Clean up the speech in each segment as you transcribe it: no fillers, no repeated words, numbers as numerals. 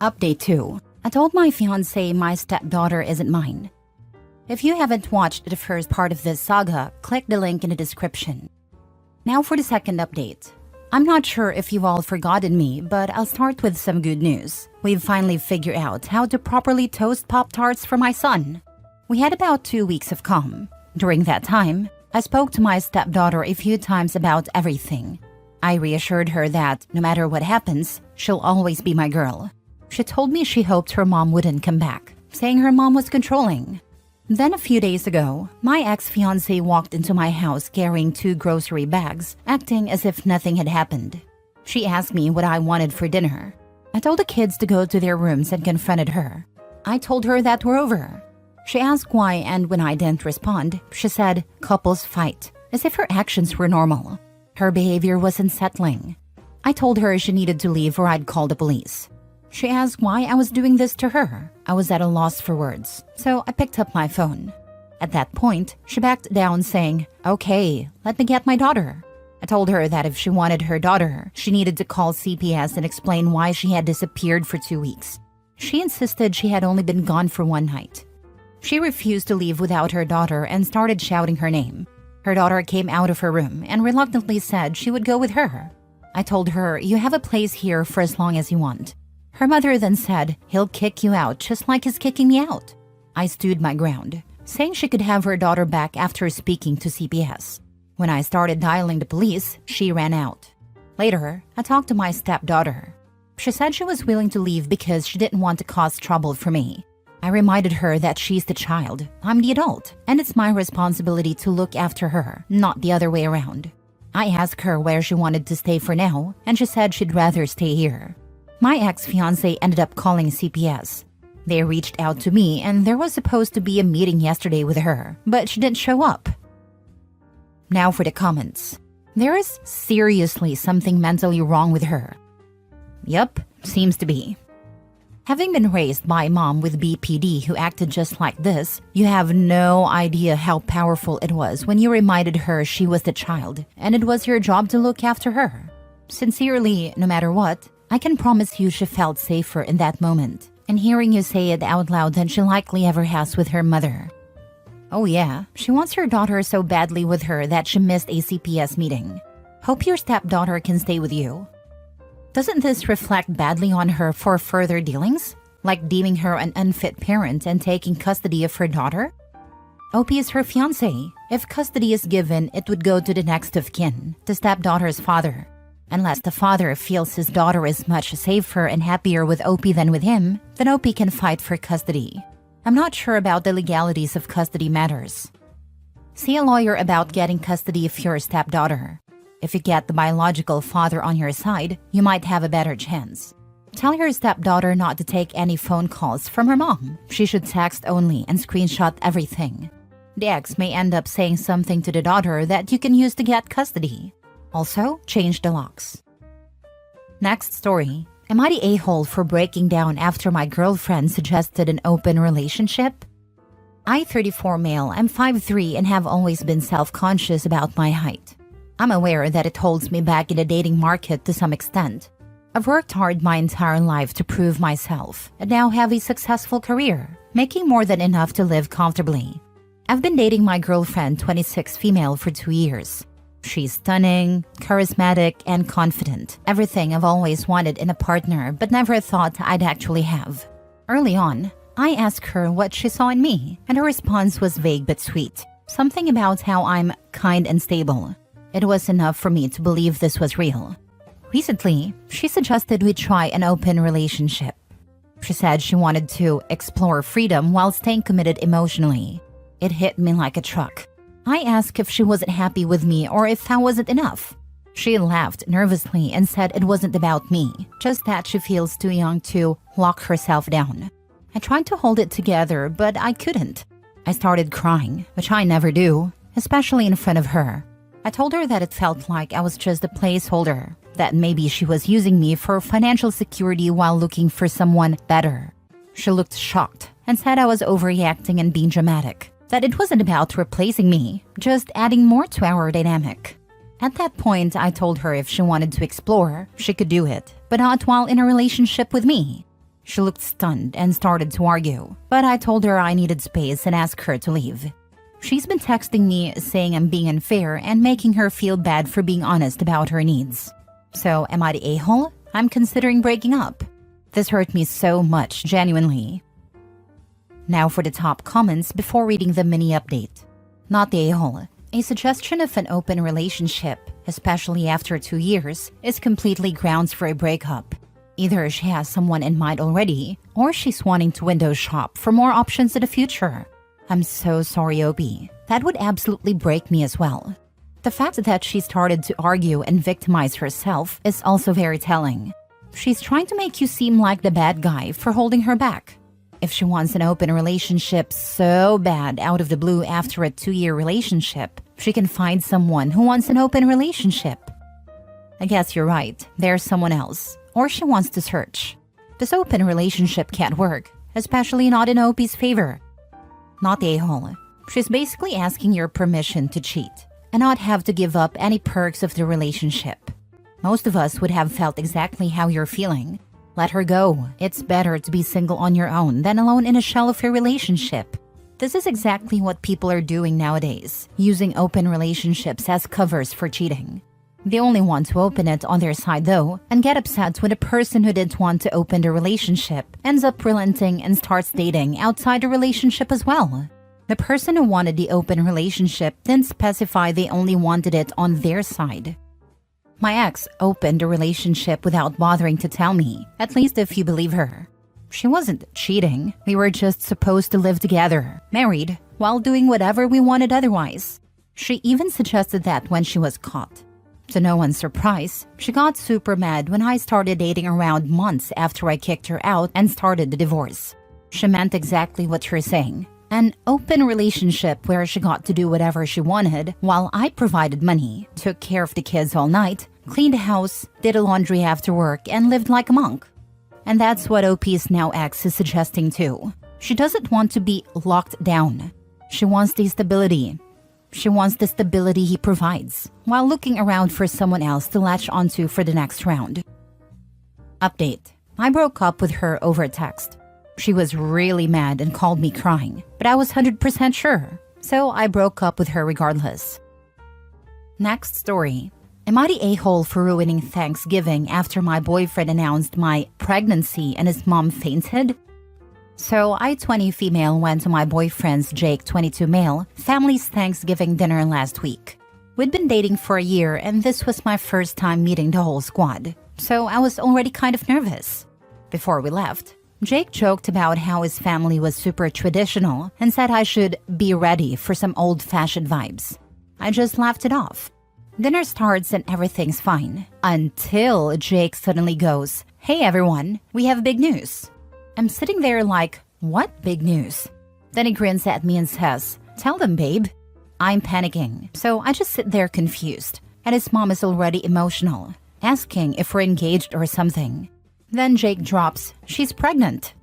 Update 2. I told my fiancé my stepdaughter isn't mine. If you haven't watched the first part of this saga, click the link in the description. Now for the second update. I'm not sure if you've all forgotten me, but I'll start with some good news. We've finally figured out how to properly toast Pop-Tarts for my son. We had about 2 weeks of calm. During that time, I spoke to my stepdaughter a few times about everything. I reassured her that no matter what happens, she'll always be my girl. She told me she hoped her mom wouldn't come back, saying her mom was controlling. Then a few days ago, my ex-fiancé walked into my house carrying 2 grocery bags, acting as if nothing had happened. She asked me what I wanted for dinner. I told the kids to go to their rooms and confronted her. I told her that we're over. She asked why, and when I didn't respond, she said couples fight, as if her actions were normal. Her behavior was unsettling. I told her she needed to leave or I'd call the police. She asked why I was doing this to her. I was at a loss for words, so I picked up my phone. At that point, she backed down saying, "Okay, let me get my daughter." I told her that if she wanted her daughter, she needed to call CPS and explain why she had disappeared for 2 weeks. She insisted she had only been gone for 1 night. She refused to leave without her daughter and started shouting her name. Her daughter came out of her room and reluctantly said she would go with her. I told her, "You have a place here for as long as you want." Her mother then said, "He'll kick you out just like he's kicking me out." I stood my ground, saying she could have her daughter back after speaking to CPS. When I started dialing the police, she ran out. Later, I talked to my stepdaughter. She said she was willing to leave because she didn't want to cause trouble for me. I reminded her that she's the child, I'm the adult, and it's my responsibility to look after her, not the other way around. I asked her where she wanted to stay for now, and she said she'd rather stay here. My ex-fiancé ended up calling CPS. They reached out to me and there was supposed to be a meeting yesterday with her, but she didn't show up. Now for the comments. There is seriously something mentally wrong with her. Yup, seems to be. Having been raised by a mom with BPD who acted just like this, you have no idea how powerful it was when you reminded her she was the child and it was your job to look after her. Sincerely, no matter what, I can promise you she felt safer in that moment, and hearing you say it out loud than she likely ever has with her mother. Oh yeah, she wants her daughter so badly with her that she missed a CPS meeting. Hope your stepdaughter can stay with you. Doesn't this reflect badly on her for further dealings? Like deeming her an unfit parent and taking custody of her daughter? OP is her fiancé. If custody is given, it would go to the next of kin, the stepdaughter's father. Unless the father feels his daughter is much safer and happier with OP than with him, then OP can fight for custody. I'm not sure about the legalities of custody matters. See a lawyer about getting custody of your stepdaughter. If you get the biological father on your side, you might have a better chance. Tell your stepdaughter not to take any phone calls from her mom. She should text only and screenshot everything. The ex may end up saying something to the daughter that you can use to get custody. Also, change the locks. Next story. Am I the a-hole for breaking down after my girlfriend suggested an open relationship? I, 34 male, am 5'3" and have always been self-conscious about my height. I'm aware that it holds me back in the dating market to some extent. I've worked hard my entire life to prove myself and now have a successful career, making more than enough to live comfortably. I've been dating my girlfriend, 26 female, for 2 years. She's stunning, charismatic, and confident. Everything I've always wanted in a partner but never thought I'd actually have. Early on, I asked her what she saw in me, and her response was vague but sweet. Something about how I'm kind and stable. It was enough for me to believe this was real. Recently, she suggested we try an open relationship. She said she wanted to explore freedom while staying committed emotionally. It hit me like a truck. I asked if she wasn't happy with me or if that wasn't enough. She laughed nervously and said it wasn't about me, just that she feels too young to lock herself down. I tried to hold it together, but I couldn't. I started crying, which I never do, especially in front of her. I told her that it felt like I was just a placeholder, that maybe she was using me for financial security while looking for someone better. She looked shocked and said I was overreacting and being dramatic. That it wasn't about replacing me, just adding more to our dynamic. At that point, I told her if she wanted to explore, she could do it, but not while in a relationship with me. She looked stunned and started to argue, but I told her I needed space and asked her to leave. She's been texting me saying I'm being unfair and making her feel bad for being honest about her needs. So am I the a-hole? I'm considering breaking up. This hurt me so much, genuinely. Now for the top comments before reading the mini update. Not the a-hole. A suggestion of an open relationship, especially after 2 years, is completely grounds for a breakup. Either she has someone in mind already, or she's wanting to window shop for more options in the future. I'm so sorry, Opie. That would absolutely break me as well. The fact that she started to argue and victimize herself is also very telling. She's trying to make you seem like the bad guy for holding her back. If she wants an open relationship so bad out of the blue after a 2-year relationship, she can find someone who wants an open relationship. I guess you're right, there's someone else, or she wants to search. This open relationship can't work, especially not in Opie's favor. Not the a-hole. She's basically asking your permission to cheat and not have to give up any perks of the relationship. Most of us would have felt exactly how you're feeling. Let her go. It's better to be single on your own than alone in a shell of your relationship. This is exactly what people are doing nowadays, using open relationships as covers for cheating. The only ones who open it on their side, though, and get upset when a person who didn't want to open the relationship ends up relenting and starts dating outside the relationship as well. The person who wanted the open relationship didn't specify they only wanted it on their side. My ex opened the relationship without bothering to tell me, at least if you believe her. She wasn't cheating. We were just supposed to live together, married, while doing whatever we wanted otherwise. She even suggested that when she was caught. To no one's surprise, she got super mad when I started dating around months after I kicked her out and started the divorce. She meant exactly what you're saying. An open relationship where she got to do whatever she wanted while I provided money, took care of the kids all night, cleaned the house, did the laundry after work, and lived like a monk. And that's what OP's now ex is suggesting too. She doesn't want to be locked down. She wants the stability. She wants the stability he provides, while looking around for someone else to latch onto for the next round. Update. I broke up with her over text. She was really mad and called me crying, but I was 100% sure, so I broke up with her regardless. Next story. Am I the a-hole for ruining Thanksgiving after my boyfriend announced my pregnancy and his mom fainted? So I, 20 female, went to my boyfriend's Jake, 22 male, family's Thanksgiving dinner last week. We'd been dating for a year and this was my first time meeting the whole squad, so I was already kind of nervous. Before we left, Jake joked about how his family was super traditional and said I should be ready for some old-fashioned vibes. I just laughed it off. Dinner starts and everything's fine, until Jake suddenly goes, "Hey everyone, we have big news." I'm sitting there like, what big news? Then he grins at me and says, "Tell them, babe." I'm panicking, so I just sit there confused, and his mom is already emotional, asking if we're engaged or something. Then Jake drops, "She's pregnant."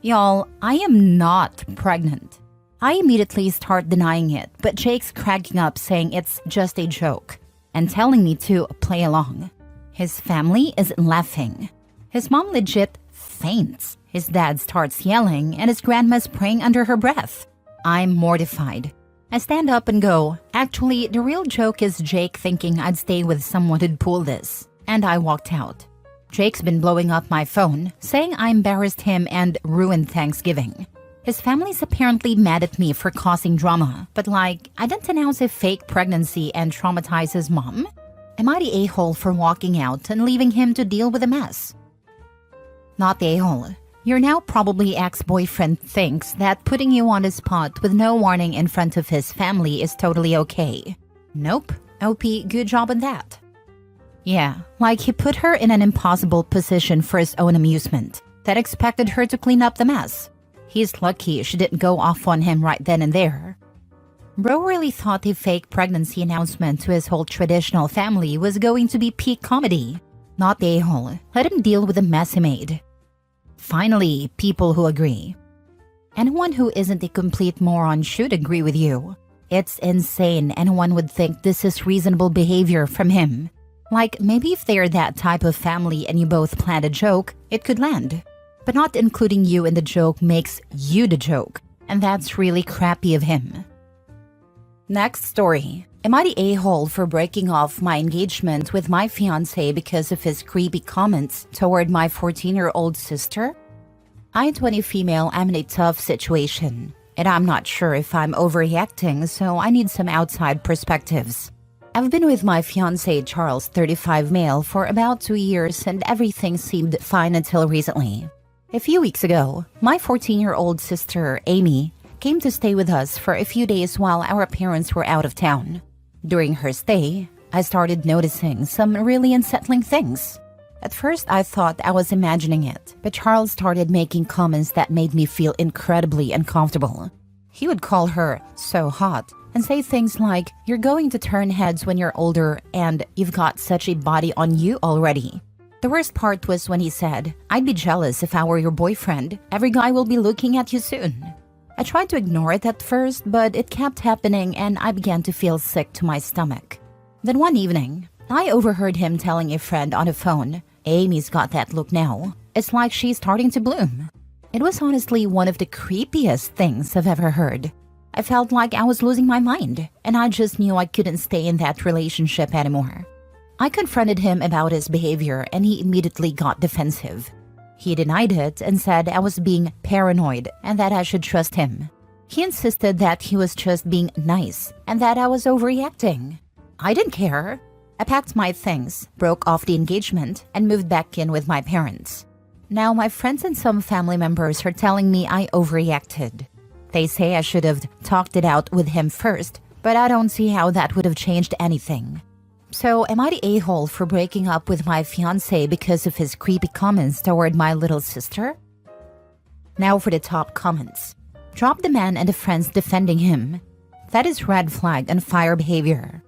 Y'all, I am not pregnant. I immediately start denying it, but Jake's cracking up saying it's just a joke, and telling me to play along. His family is laughing. His mom legit faints. His dad starts yelling, and his grandma's praying under her breath. I'm mortified. I stand up and go, "Actually, the real joke is Jake thinking I'd stay with someone who'd pull this." And I walked out. Jake's been blowing up my phone, saying I embarrassed him and ruined Thanksgiving. His family's apparently mad at me for causing drama, but like, I didn't announce a fake pregnancy and traumatize his mom? Am I the a-hole for walking out and leaving him to deal with the mess? Not the a-hole. Your now probably ex-boyfriend thinks that putting you on the spot with no warning in front of his family is totally okay. Nope. OP, good job on that. Yeah, like he put her in an impossible position for his own amusement that expected her to clean up the mess. He's lucky she didn't go off on him right then and there. Bro really thought the fake pregnancy announcement to his whole traditional family was going to be peak comedy. Not the a-hole. Let him deal with the mess he made. Finally, people who agree. Anyone who isn't a complete moron should agree with you. It's insane and one would think this is reasonable behavior from him. Like, maybe if they're that type of family and you both planned a joke, it could land. but not including you in the joke makes you the joke, and that's really crappy of him. Next story. Am I the a-hole for breaking off my engagement with my fiancé because of his creepy comments toward my 14-year-old sister? I, 20 female, am in a tough situation, and I'm not sure if I'm overreacting, so I need some outside perspectives. I've been with my fiancé Charles, 35 male, for about 2 years, and everything seemed fine until recently. A few weeks ago, my 14-year-old sister, Amy, came to stay with us for a few days while our parents were out of town. During her stay, I started noticing some really unsettling things. At first, I thought I was imagining it, but Charles started making comments that made me feel incredibly uncomfortable. He would call her so hot and say things like, "You're going to turn heads when you're older and you've got such a body on you already." The worst part was when he said, "I'd be jealous if I were your boyfriend. Every guy will be looking at you soon." I tried to ignore it at first, but it kept happening and I began to feel sick to my stomach. Then one evening, I overheard him telling a friend on the phone, "Amy's got that look now. It's like she's starting to bloom." It was honestly one of the creepiest things I've ever heard. I felt like I was losing my mind, and I just knew I couldn't stay in that relationship anymore. I confronted him about his behavior and he immediately got defensive. He denied it and said I was being paranoid and that I should trust him. He insisted that he was just being nice and that I was overreacting. I didn't care. I packed my things, broke off the engagement, and moved back in with my parents. Now my friends and some family members are telling me I overreacted. They say I should have talked it out with him first, but I don't see how that would have changed anything. So, am I the a-hole for breaking up with my fiancé because of his creepy comments toward my little sister? Now for the top comments. Drop the man and the friends defending him. That is red flag and fire behavior.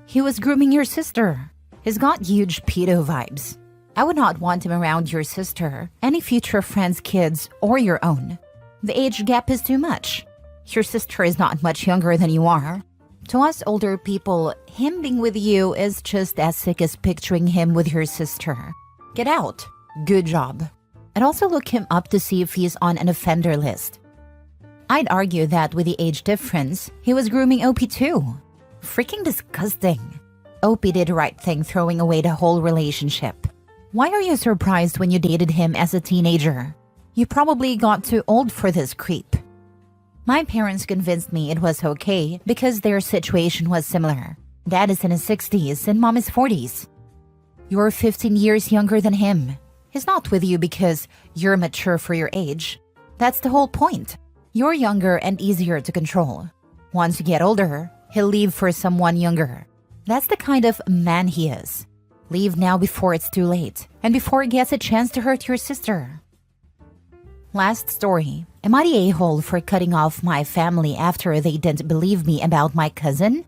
He was grooming your sister. He's got huge pedo vibes. I would not want him around your sister, any future friends' kids, or your own. The age gap is too much. Your sister is not much younger than you are. To us older people, him being with you is just as sick as picturing him with your sister. Get out. Good job. I'd also look him up to see if he's on an offender list. I'd argue that with the age difference, he was grooming OP too. Freaking disgusting. OP did the right thing throwing away the whole relationship. Why are you surprised when you dated him as a teenager? You probably got too old for this creep. My parents convinced me it was okay because their situation was similar. Dad is in his 60s and mom is 40s. You're 15 years younger than him. He's not with you because you're mature for your age. That's the whole point. You're younger and easier to control. Once you get older, he'll leave for someone younger. That's the kind of man he is. Leave now before it's too late and before he gets a chance to hurt your sister. Last story. Am I the a-hole for cutting off my family after they didn't believe me about my cousin?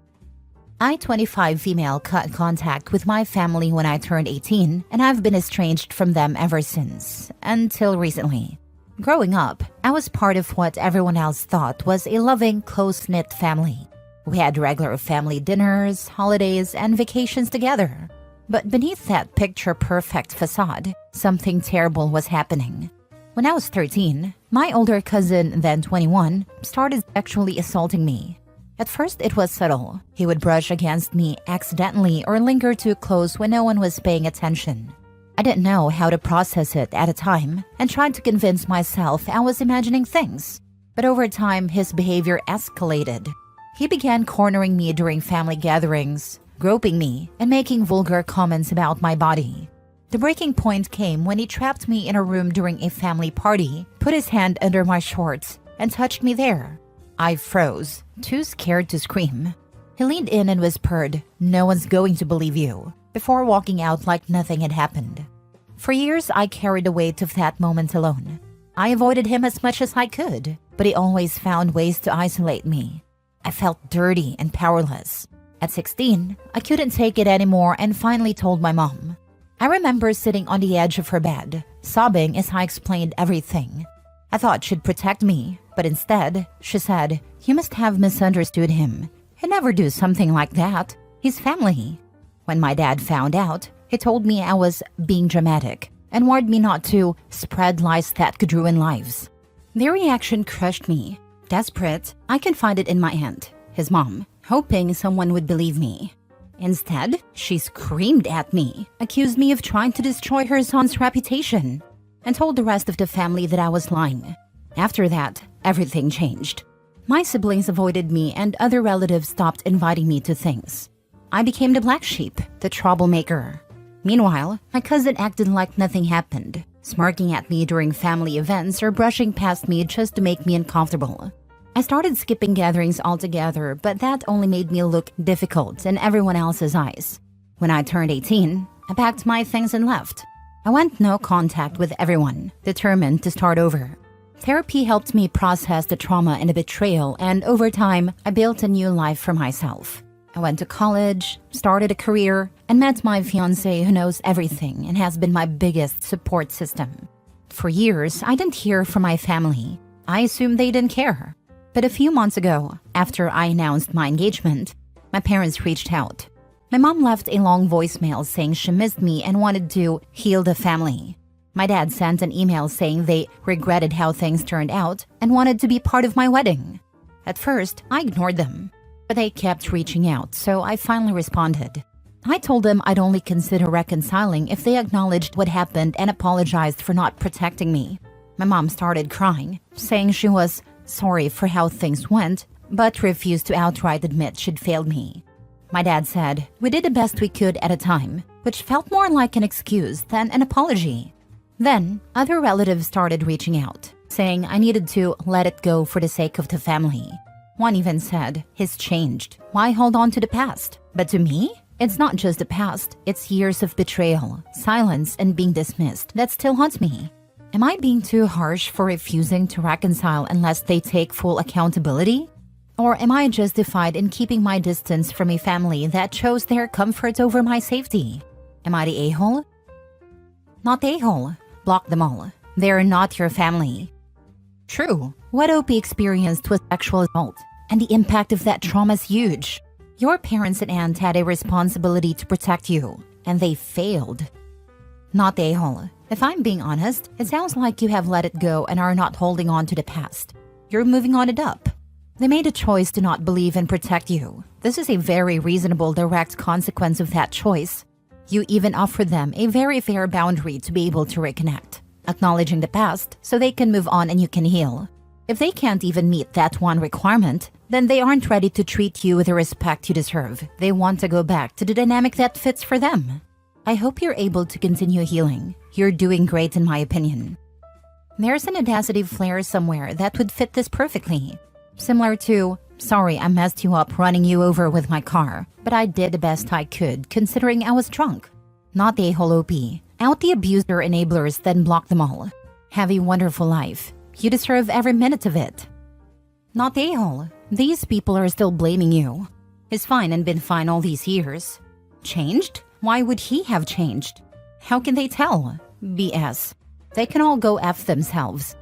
I, 25 female, cut contact with my family when I turned 18, and I've been estranged from them ever since, until recently. Growing up, I was part of what everyone else thought was a loving, close-knit family. We had regular family dinners, holidays, and vacations together. But beneath that picture-perfect facade, something terrible was happening. When I was 13, my older cousin, then 21, started sexually assaulting me. At first, it was subtle. He would brush against me accidentally or linger too close when no one was paying attention. I didn't know how to process it at a time and tried to convince myself I was imagining things. But over time, his behavior escalated. He began cornering me during family gatherings, groping me, and making vulgar comments about my body. The breaking point came when he trapped me in a room during a family party, put his hand under my shorts, and touched me there. I froze, too scared to scream. He leaned in and whispered, "No one's going to believe you," before walking out like nothing had happened. For years, I carried the weight of that moment alone. I avoided him as much as I could, but he always found ways to isolate me. I felt dirty and powerless. At 16, I couldn't take it anymore and finally told my mom. I remember sitting on the edge of her bed, sobbing as I explained everything. I thought she'd protect me, but instead, she said, "You must have misunderstood him. He'd never do something like that. He's family." When my dad found out, he told me I was being dramatic. and warned me not to spread lies that could ruin lives. Their reaction crushed me. Desperate, I confided in my aunt, his mom, hoping someone would believe me. Instead, she screamed at me, accused me of trying to destroy her son's reputation, and told the rest of the family that I was lying. After that, everything changed. My siblings avoided me and other relatives stopped inviting me to things. I became the black sheep, the troublemaker. Meanwhile, my cousin acted like nothing happened, smirking at me during family events or brushing past me just to make me uncomfortable. I started skipping gatherings altogether, but that only made me look difficult in everyone else's eyes. When I turned 18, I packed my things and left. I went no contact with everyone, determined to start over. Therapy helped me process the trauma and the betrayal, and over time, I built a new life for myself. I went to college, started a career, and met my fiancé who knows everything and has been my biggest support system. For years, I didn't hear from my family. I assumed they didn't care. But a few months ago, after I announced my engagement, my parents reached out. My mom left a long voicemail saying she missed me and wanted to heal the family. My dad sent an email saying they regretted how things turned out and wanted to be part of my wedding. At first, I ignored them, but they kept reaching out, so I finally responded. I told them I'd only consider reconciling if they acknowledged what happened and apologized for not protecting me. My mom started crying, saying she was sorry for how things went, but refused to outright admit she'd failed me. My dad said, "We did the best we could at a time," which felt more like an excuse than an apology. Then, other relatives started reaching out, saying I needed to let it go for the sake of the family. One even said, "He's changed. Why hold on to the past?" But to me, it's not just the past, it's years of betrayal, silence, and being dismissed that still haunts me. Am I being too harsh for refusing to reconcile unless they take full accountability? Or am I justified in keeping my distance from a family that chose their comfort over my safety? Am I the a-hole? Not the a-hole. Block them all. They're not your family. True, what OP experienced was sexual assault, and the impact of that trauma is huge. Your parents and aunt had a responsibility to protect you, and they failed. Not the a-hole. If I'm being honest, it sounds like you have let it go and are not holding on to the past. You're moving on it up. They made a choice to not believe and protect you. This is a very reasonable direct consequence of that choice. You even offered them a very fair boundary to be able to reconnect, acknowledging the past so they can move on and you can heal. If they can't even meet that one requirement, then they aren't ready to treat you with the respect you deserve. They want to go back to the dynamic that fits for them. I hope you're able to continue healing. You're doing great in my opinion. There's an audacity flare somewhere that would fit this perfectly. Similar to, "Sorry, I messed you up running you over with my car, but I did the best I could considering I was drunk." Not the a-hole OP. Out the abuser enablers, then block them all. Have a wonderful life. You deserve every minute of it. Not the a-hole. These people are still blaming you. He's fine and been fine all these years. Changed? Why would he have changed? How can they tell? BS. They can all go F themselves.